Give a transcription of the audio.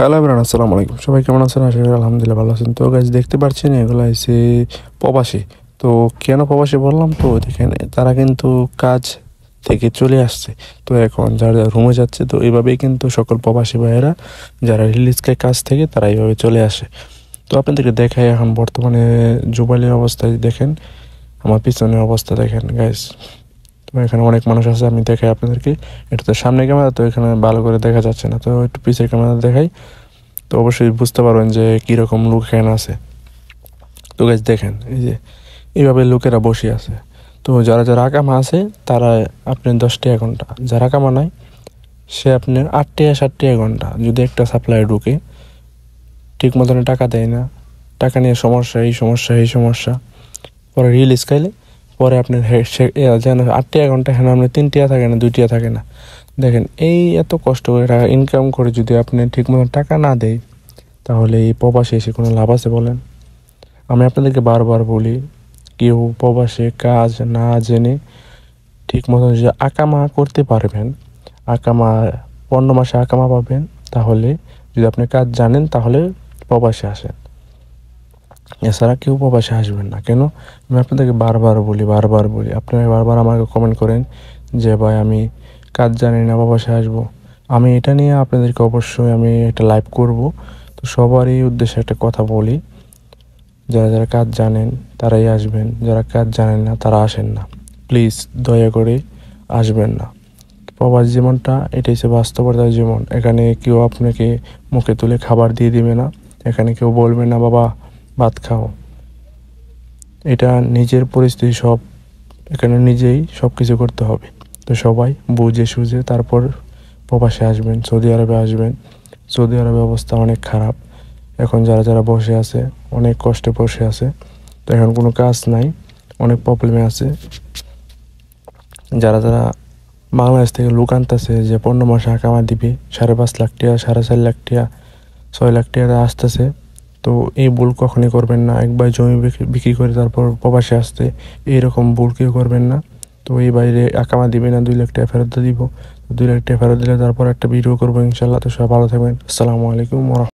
Hello everyone, আসসালামু আলাইকুম। সবাই কেমন আছেন? আশা করি আলহামদুলিল্লাহ ভালো আছেন। তো গাইস, দেখতে পাচ্ছেন এগুলো হচ্ছে প্রবাসী। তো কেন প্রবাসী বললাম, তো দেখেন তারা কিন্তু কাজ থেকে চলে আসছে, তো এখন যারা যারা রুমে যাচ্ছে, তো এইভাবেই কিন্তু সকল প্রবাসী ভাইয়েরা যারা রিলিজ খায় কাজ থেকে তারা এইভাবে চলে আসে। তো আপনাদেরকে দেখাই এখন বর্তমানে জুবাইলের অবস্থায় দেখেন, আমার পিছনের অবস্থা দেখেন গাইস। তো এখানে অনেক মানুষ আছে, আমি দেখাই আপনাদেরকে। এটা তো সামনে ক্যামেরা, তো এখানে ভালো করে দেখা যাচ্ছে না, তো একটু পিছের ক্যামেরা দেখাই, তো অবশ্যই বুঝতে পারবেন যে কীরকম লোক এখানে আছে। তো গাইজ দেখেন, এই যে এইভাবে লোকেরা বসে আছে। তো যারা যারা আকামা আছে তারা আপনি 10 টাকা ঘন্টা, যারা আকামা নাই সে আপনার 8 টাকা 7 টাকা ঘন্টা। যদি একটা সাপ্লাই ঢুকে ঠিক মতন টাকা দেয় না, টাকা নিয়ে সমস্যা, এই সমস্যা এই সমস্যা, পরে রিলিজ খাইলে পরে আপনার যেন 8 টাকা ঘন্টা, এখানে আপনার 3 টাকা থাকে না, 2 টাকা থাকে না। দেখেন, এই এত কষ্ট করে টাকা ইনকাম করে যদি আপনি ঠিক মতন টাকা না দেয়, তাহলে এই প্রবাসে এসে কোনো লাভ আছে বলেন? আমি আপনাদেরকে বারবার বলি, কেউ প্রবাসে কাজ না জেনে ঠিক মতো যে আকামা করতে পারবেন, আকামা 15 মাসে আকামা পাবেন, তাহলে যদি আপনি কাজ জানেন তাহলে প্রবাসে আসেন। এছাড়া কেউ প্রবাসে আসবেন না। কেন? আমি আপনাদেরকে বারবার বলি, আপনারা বারবার আমাকে কমেন্ট করেন যে ভাই আমি কাজ জানি না, প্রবাসে আসবো। আমি এটা নিয়ে আপনাদেরকে অবশ্যই আমি একটা লাইভ করব। তো সবারই উদ্দেশ্যে একটা কথা বলি, যারা যারা কাজ জানেন তারাই আসবেন, যারা কাজ জানেন না তারা আসেন না। প্লিজ দয়া করে আসবেন না। প্রবাস জীবনটা এটাই হচ্ছে বাস্তবতার জীবন। এখানে কেউ আপনাকে মুখে তুলে খাবার দিয়ে দিবে না, এখানে কেউ বলবে না বাবা ভাত খাও। এটা নিজের পরিস্থিতি, সব এখানে নিজেই সব কিছু করতে হবে। তো সবাই বুঝে সুঝে তারপর প্রবাসে আসবেন, সৌদি আরবে আসবেন। সৌদি আরবের অবস্থা অনেক খারাপ। এখন যারা যারা বসে আছে অনেক কষ্টে বসে আছে, তো এখন কোনো কাজ নাই, অনেক প্রবলেমে আছে। যারা যারা বাংলাদেশ থেকে লোক আনতেছে যে 15 মাসে আকামা দিবে, 5.5 লাখ টাকা, 4.5 লাখ টাকা, 6 লাখ টাকা আসতেছে, তো এই ভুল কখনই করবেন না। একবার জমি বিক্রি করে তারপর প্রবাসে আসতে, এইরকম ভুল কেউ করবেন না। তো এই বাইরে আকামা দিবে না, 2 লাখ টাকা ফেরত দিব। 2 লাখ টাকা ফেরত দিলে তারপর একটা ভিডিও করবো ইনশাল্লাহ। তো সব ভালো থাকবেন। আসসালামু আলাইকুম।